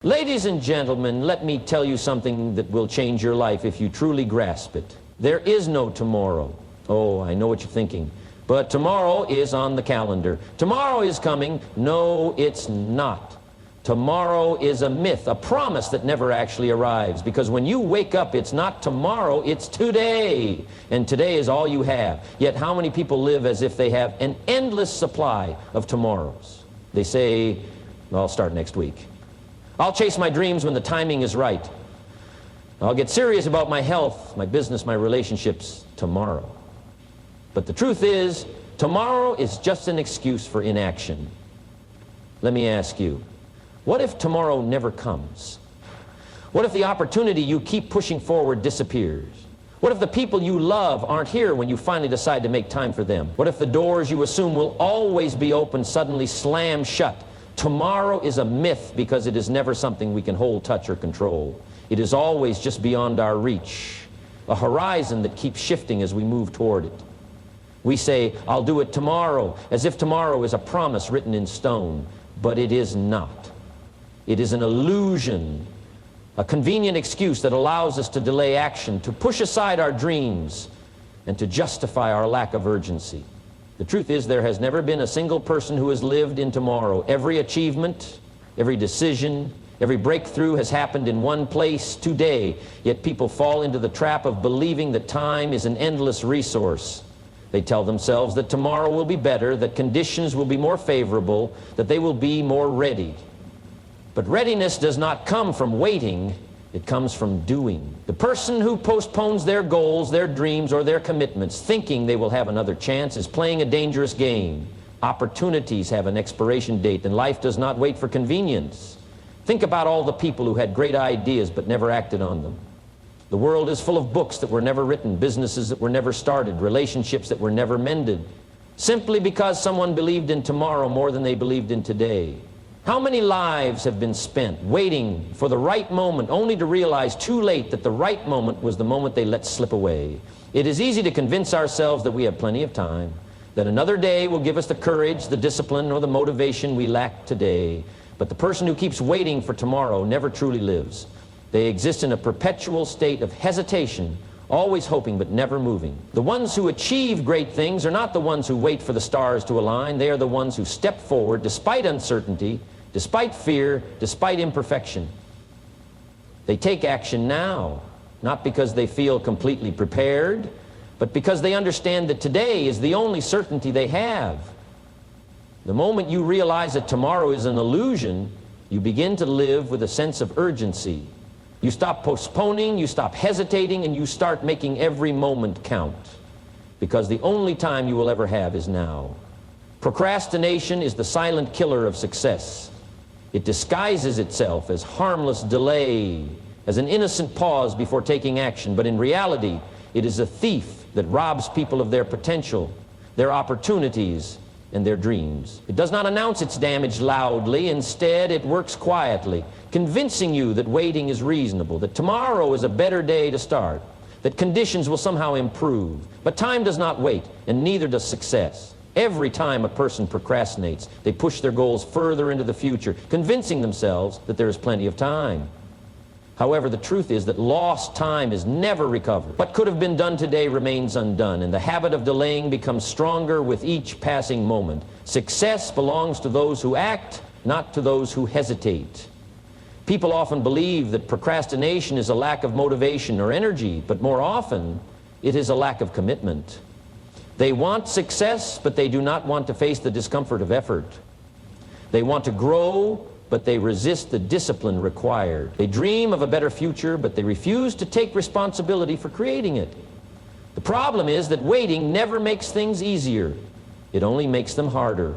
Ladies and gentlemen, let me tell you something that will change your life if you truly grasp it. There is no tomorrow. Oh, I know what you're thinking. But tomorrow is on the calendar. Tomorrow is coming. No, it's not. Tomorrow is a myth, a promise that never actually arrives. Because when you wake up, it's not tomorrow, it's today. And today is all you have. Yet how many people live as if they have an endless supply of tomorrows? They say, well, I'll start next week. I'll chase my dreams when the timing is right. I'll get serious about my health, my business, my relationships tomorrow. But the truth is, tomorrow is just an excuse for inaction. Let me ask you, what if tomorrow never comes? What if the opportunity you keep pushing forward disappears? What if the people you love aren't here when you finally decide to make time for them? What if the doors you assume will always be open suddenly slam shut? Tomorrow is a myth because it is never something we can hold, touch, or control. It is always just beyond our reach, a horizon that keeps shifting as we move toward it. We say, I'll do it tomorrow, as if tomorrow is a promise written in stone, but it is not. It is an illusion, a convenient excuse that allows us to delay action, to push aside our dreams, and to justify our lack of urgency. The truth is, there has never been a single person who has lived in tomorrow. Every achievement, every decision, every breakthrough has happened in one place today. Yet people fall into the trap of believing that time is an endless resource. They tell themselves that tomorrow will be better, that conditions will be more favorable, that they will be more ready. But readiness does not come from waiting. It comes from doing. The person who postpones their goals, their dreams, or their commitments, thinking they will have another chance, is playing a dangerous game. Opportunities have an expiration date, and life does not wait for convenience. Think about all the people who had great ideas but never acted on them. The world is full of books that were never written, businesses that were never started, relationships that were never mended, simply because someone believed in tomorrow more than they believed in today. How many lives have been spent waiting for the right moment, only to realize too late that the right moment was the moment they let slip away? It is easy to convince ourselves that we have plenty of time, that another day will give us the courage, the discipline, or the motivation we lack today. But the person who keeps waiting for tomorrow never truly lives. They exist in a perpetual state of hesitation, always hoping but never moving. The ones who achieve great things are not the ones who wait for the stars to align. They are the ones who step forward despite uncertainty, despite fear, despite imperfection. They take action now, not because they feel completely prepared, but because they understand that today is the only certainty they have. The moment you realize that tomorrow is an illusion, you begin to live with a sense of urgency. You stop postponing, you stop hesitating, and you start making every moment count. Because the only time you will ever have is now. Procrastination is the silent killer of success. It disguises itself as harmless delay, as an innocent pause before taking action, but in reality, it is a thief that robs people of their potential, their opportunities, and their dreams. It does not announce its damage loudly. Instead, it works quietly, convincing you that waiting is reasonable, that tomorrow is a better day to start, that conditions will somehow improve. But time does not wait, and neither does success. Every time a person procrastinates, they push their goals further into the future, convincing themselves that there is plenty of time. However, the truth is that lost time is never recovered. What could have been done today remains undone, and the habit of delaying becomes stronger with each passing moment. Success belongs to those who act, not to those who hesitate. People often believe that procrastination is a lack of motivation or energy, but more often, it is a lack of commitment. They want success, but they do not want to face the discomfort of effort. They want to grow, but they resist the discipline required. They dream of a better future, but they refuse to take responsibility for creating it. The problem is that waiting never makes things easier. It only makes them harder.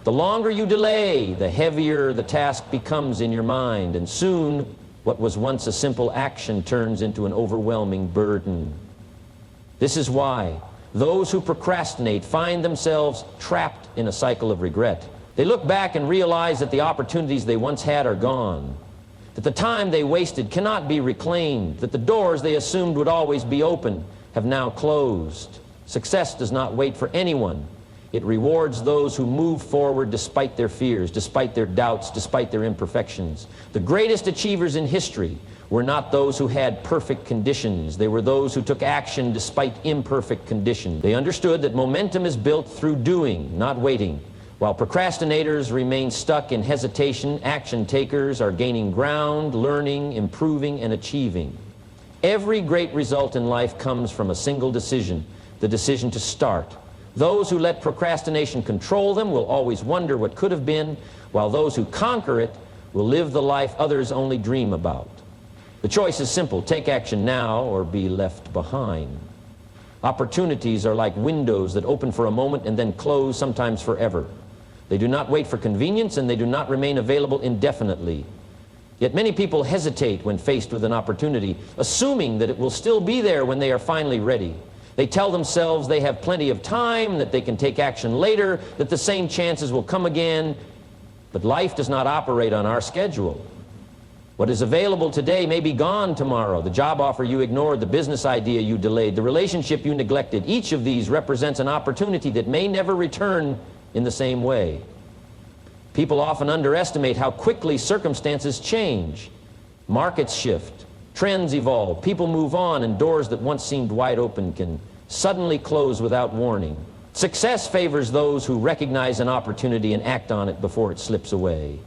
The longer you delay, the heavier the task becomes in your mind, and soon what was once a simple action turns into an overwhelming burden. This is why those who procrastinate find themselves trapped in a cycle of regret. They look back and realize that the opportunities they once had are gone, that the time they wasted cannot be reclaimed, that the doors they assumed would always be open have now closed. Success does not wait for anyone. It rewards those who move forward despite their fears, despite their doubts, despite their imperfections. The greatest achievers in history were not those who had perfect conditions. They were those who took action despite imperfect conditions. They understood that momentum is built through doing, not waiting. While procrastinators remain stuck in hesitation, action takers are gaining ground, learning, improving, and achieving. Every great result in life comes from a single decision, the decision to start. Those who let procrastination control them will always wonder what could have been, while those who conquer it will live the life others only dream about. The choice is simple: take action now or be left behind. Opportunities are like windows that open for a moment and then close, sometimes forever. They do not wait for convenience, and they do not remain available indefinitely. Yet many people hesitate when faced with an opportunity, assuming that it will still be there when they are finally ready. They tell themselves they have plenty of time, that they can take action later, that the same chances will come again. But life does not operate on our schedule. What is available today may be gone tomorrow. The job offer you ignored, the business idea you delayed, the relationship you neglected. Each of these represents an opportunity that may never return in the same way. People often underestimate how quickly circumstances change. Markets shift, trends evolve, people move on, and doors that once seemed wide open can suddenly close without warning. Success favors those who recognize an opportunity and act on it before it slips away.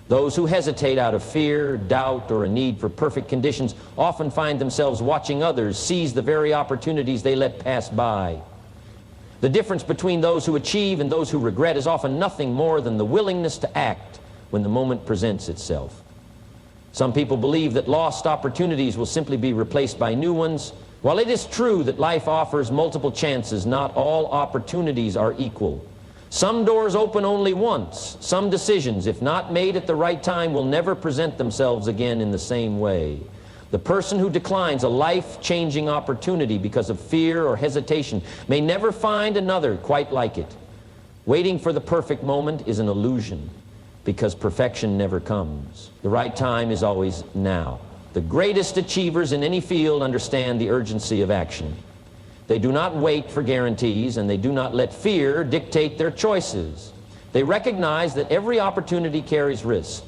Those who hesitate out of fear, doubt, or a need for perfect conditions often find themselves watching others seize the very opportunities they let pass by. The difference between those who achieve and those who regret is often nothing more than the willingness to act when the moment presents itself. Some people believe that lost opportunities will simply be replaced by new ones. While it is true that life offers multiple chances, not all opportunities are equal. Some doors open only once. Some decisions, if not made at the right time, will never present themselves again in the same way. The person who declines a life-changing opportunity because of fear or hesitation may never find another quite like it. Waiting for the perfect moment is an illusion, because perfection never comes. The right time is always now. The greatest achievers in any field understand the urgency of action. They do not wait for guarantees, and they do not let fear dictate their choices. They recognize that every opportunity carries risk.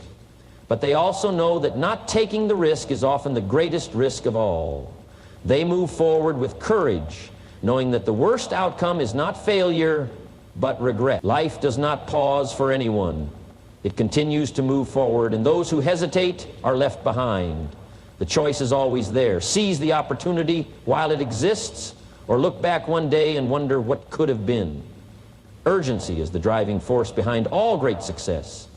But they also know that not taking the risk is often the greatest risk of all. They move forward with courage, knowing that the worst outcome is not failure, but regret. Life does not pause for anyone. It continues to move forward, and those who hesitate are left behind. The choice is always there. Seize the opportunity while it exists, or look back one day and wonder what could have been. Urgency is the driving force behind all great success.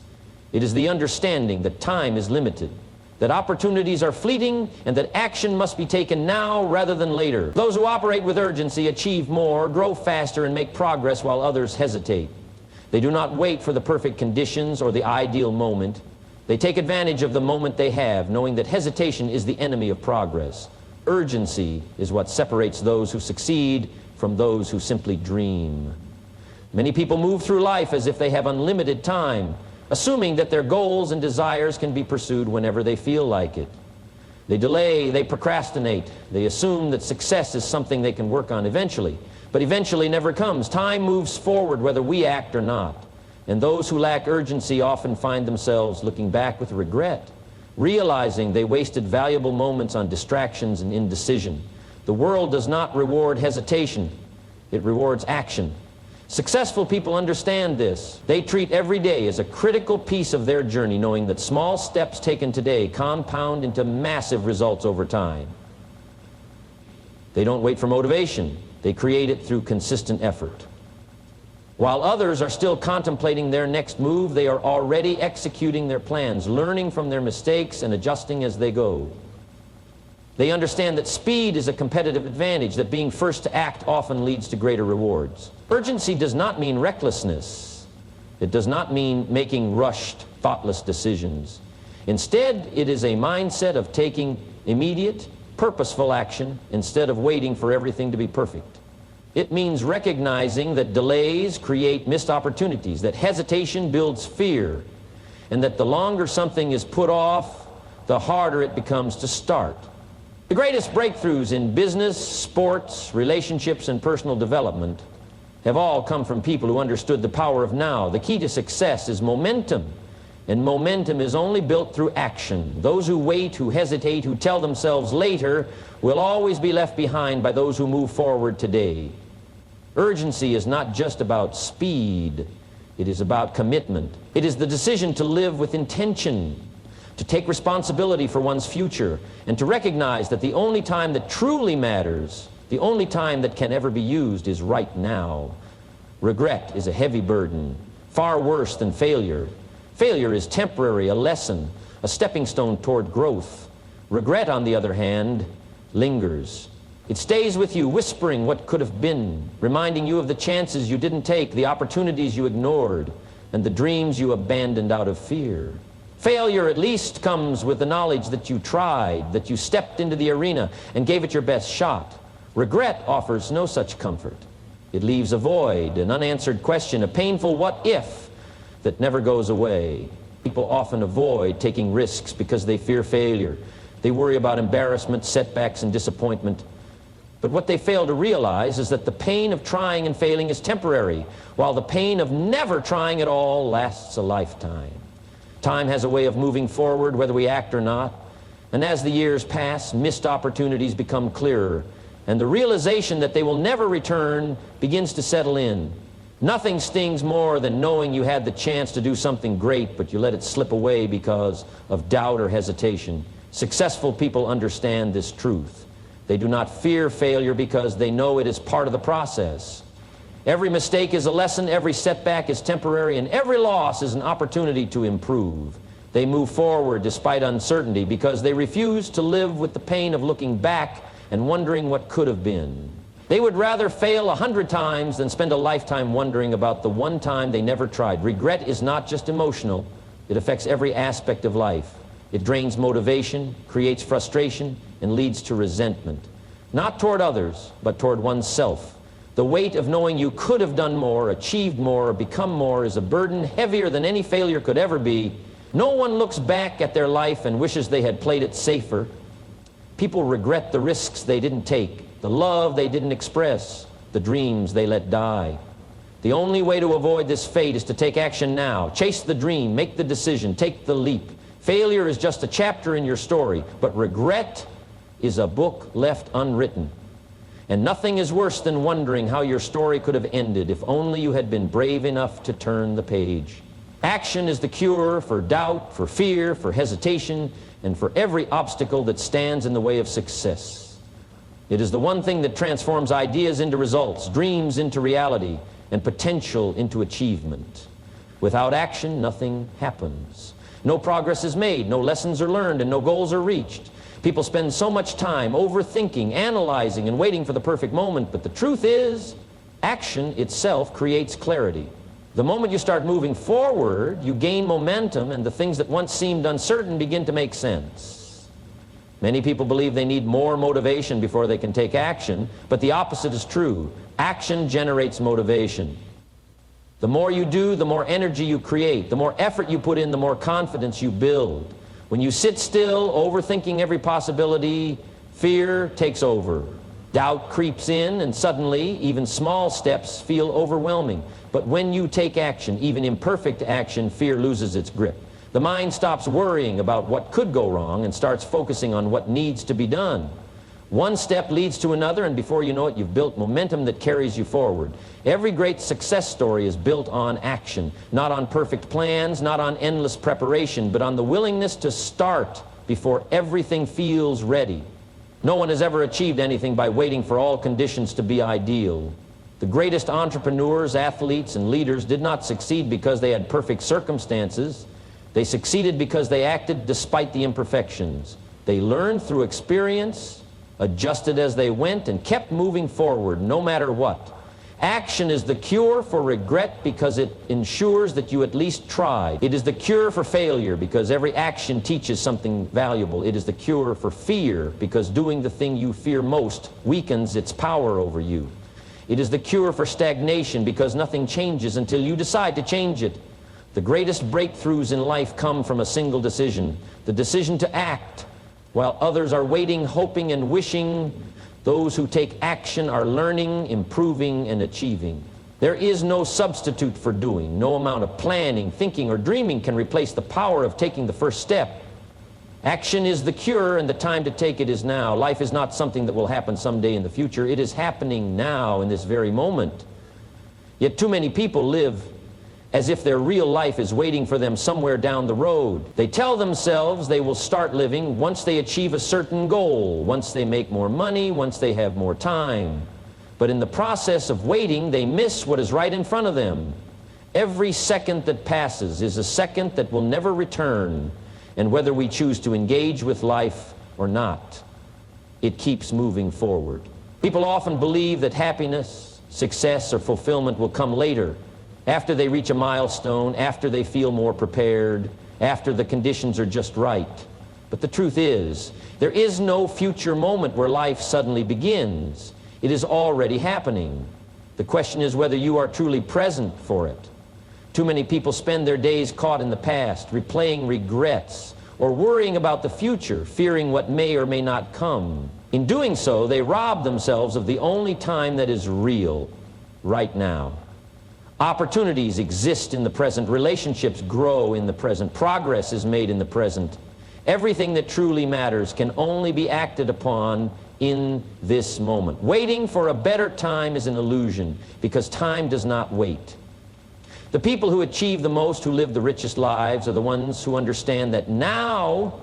It is the understanding that time is limited, that opportunities are fleeting, and that action must be taken now rather than later. Those who operate with urgency achieve more, grow faster, and make progress, while others hesitate. They do not wait for the perfect conditions or the ideal moment. They take advantage of the moment they have, knowing that hesitation is the enemy of progress. Urgency is what separates those who succeed from those who simply dream. Many people move through life as if they have unlimited time, assuming that their goals and desires can be pursued whenever they feel like it. They delay, they procrastinate, they assume that success is something they can work on eventually, but eventually never comes. Time moves forward whether we act or not, and those who lack urgency often find themselves looking back with regret, realizing they wasted valuable moments on distractions and indecision. The world does not reward hesitation, it rewards action. Successful people understand this. They treat every day as a critical piece of their journey, knowing that small steps taken today compound into massive results over time. They don't wait for motivation. They create it through consistent effort. While others are still contemplating their next move, they are already executing their plans, learning from their mistakes and adjusting as they go. They understand that speed is a competitive advantage, that being first to act often leads to greater rewards. Urgency does not mean recklessness. It does not mean making rushed, thoughtless decisions. Instead, it is a mindset of taking immediate, purposeful action instead of waiting for everything to be perfect. It means recognizing that delays create missed opportunities, that hesitation builds fear, and that the longer something is put off, the harder it becomes to start. The greatest breakthroughs in business, sports, relationships, and personal development have all come from people who understood the power of now. The key to success is momentum, and momentum is only built through action. Those who wait, who hesitate, who tell themselves later, will always be left behind by those who move forward today. Urgency is not just about speed. It is about commitment. It is the decision to live with intention, to take responsibility for one's future, and to recognize that the only time that truly matters, the only time that can ever be used, is right now. Regret is a heavy burden, far worse than failure. Failure is temporary, a lesson, a stepping stone toward growth. Regret, on the other hand, lingers. It stays with you, whispering what could have been, reminding you of the chances you didn't take, the opportunities you ignored, and the dreams you abandoned out of fear. Failure at least comes with the knowledge that you tried, that you stepped into the arena and gave it your best shot. Regret offers no such comfort. It leaves a void, an unanswered question, a painful what if that never goes away. People often avoid taking risks because they fear failure. They worry about embarrassment, setbacks, and disappointment. But what they fail to realize is that the pain of trying and failing is temporary, while the pain of never trying at all lasts a lifetime. Time has a way of moving forward whether we act or not, and as the years pass, missed opportunities become clearer, and the realization that they will never return begins to settle in. Nothing stings more than knowing you had the chance to do something great, but you let it slip away because of doubt or hesitation. Successful people understand this truth. They do not fear failure because they know it is part of the process. Every mistake is a lesson, every setback is temporary, and every loss is an opportunity to improve. They move forward despite uncertainty because they refuse to live with the pain of looking back and wondering what could have been. They would rather fail 100 times than spend a lifetime wondering about the one time they never tried. Regret is not just emotional, it affects every aspect of life. It drains motivation, creates frustration, and leads to resentment. Not toward others, but toward oneself. The weight of knowing you could have done more, achieved more, or become more is a burden heavier than any failure could ever be. No one looks back at their life and wishes they had played it safer. People regret the risks they didn't take, the love they didn't express, the dreams they let die. The only way to avoid this fate is to take action now. Chase the dream, make the decision, take the leap. Failure is just a chapter in your story, but regret is a book left unwritten. And nothing is worse than wondering how your story could have ended if only you had been brave enough to turn the page. Action is the cure for doubt, for fear, for hesitation, and for every obstacle that stands in the way of success. It is the one thing that transforms ideas into results, dreams into reality, and potential into achievement. Without action, nothing happens. No progress is made, no lessons are learned, and no goals are reached. People spend so much time overthinking, analyzing, and waiting for the perfect moment, but the truth is, action itself creates clarity. The moment you start moving forward, you gain momentum, and the things that once seemed uncertain begin to make sense. Many people believe they need more motivation before they can take action, but the opposite is true. Action generates motivation. The more you do, the more energy you create. The more effort you put in, the more confidence you build. When you sit still, overthinking every possibility, fear takes over. Doubt creeps in, and suddenly, even small steps feel overwhelming. But when you take action, even imperfect action, fear loses its grip. The mind stops worrying about what could go wrong and starts focusing on what needs to be done. One step leads to another, and before you know it, you've built momentum that carries you forward. Every great success story is built on action, not on perfect plans, not on endless preparation, but on the willingness to start before everything feels ready. No one has ever achieved anything by waiting for all conditions to be ideal. The greatest entrepreneurs, athletes, and leaders did not succeed because they had perfect circumstances. They succeeded because they acted despite the imperfections. They learned through experience, adjusted as they went, and kept moving forward no matter what. Action is the cure for regret because it ensures that you at least tried. It is the cure for failure because every action teaches something valuable. It is the cure for fear because doing the thing you fear most weakens its power over you. It is the cure for stagnation because nothing changes until you decide to change it. The greatest breakthroughs in life come from a single decision, the decision to act. While others are waiting, hoping, and wishing, those who take action are learning, improving, and achieving. There is no substitute for doing. No amount of planning, thinking, or dreaming can replace the power of taking the first step. Action is the cure, and the time to take it is now. Life is not something that will happen someday in the future. It is happening now, in this very moment. Yet too many people live as if their real life is waiting for them somewhere down the road. They tell themselves they will start living once they achieve a certain goal, once they make more money, once they have more time. But in the process of waiting, they miss what is right in front of them. Every second that passes is a second that will never return, and whether we choose to engage with life or not, it keeps moving forward. People often believe that happiness, success, or fulfillment will come later, after they reach a milestone, after they feel more prepared, after the conditions are just right. But the truth is, there is no future moment where life suddenly begins. It is already happening. The question is whether you are truly present for it. Too many people spend their days caught in the past, replaying regrets, or worrying about the future, fearing what may or may not come. In doing so, they rob themselves of the only time that is real, right now. Opportunities exist in the present. Relationships grow in the present. Progress is made in the present. Everything that truly matters can only be acted upon in this moment. Waiting for a better time is an illusion, because time does not wait. The people who achieve the most, who live the richest lives, are the ones who understand that now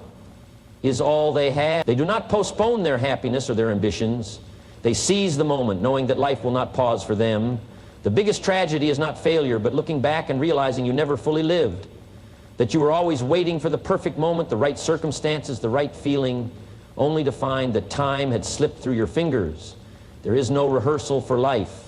is all they have. They do not postpone their happiness or their ambitions. They seize the moment, knowing that life will not pause for them. The biggest tragedy is not failure, but looking back and realizing you never fully lived, that you were always waiting for the perfect moment, the right circumstances, the right feeling, only to find that time had slipped through your fingers. There is no rehearsal for life.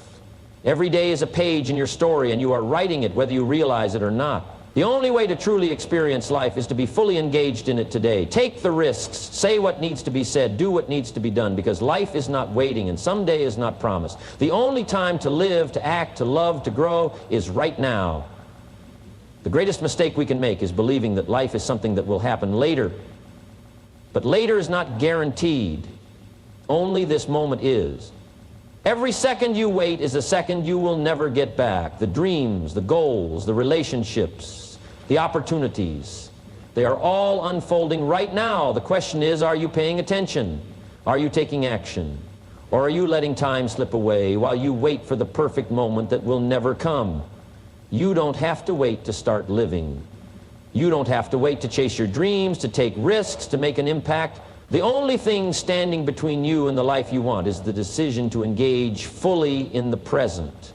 Every day is a page in your story, and you are writing it whether you realize it or not. The only way to truly experience life is to be fully engaged in it today. Take the risks, say what needs to be said, do what needs to be done, because life is not waiting and someday is not promised. The only time to live, to act, to love, to grow is right now. The greatest mistake we can make is believing that life is something that will happen later. But later is not guaranteed. Only this moment is. Every second you wait is a second you will never get back. The dreams, the goals, the relationships, the opportunities, they are all unfolding right now. The question is, are you paying attention? Are you taking action? Or are you letting time slip away while you wait for the perfect moment that will never come? You don't have to wait to start living. You don't have to wait to chase your dreams, to take risks, to make an impact. The only thing standing between you and the life you want is the decision to engage fully in the present.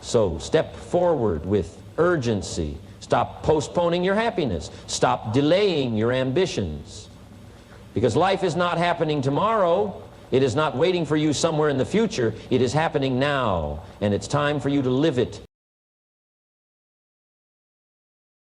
So step forward with urgency. Stop postponing your happiness. Stop delaying your ambitions. Because life is not happening tomorrow. It is not waiting for you somewhere in the future. It is happening now, and it's time for you to live it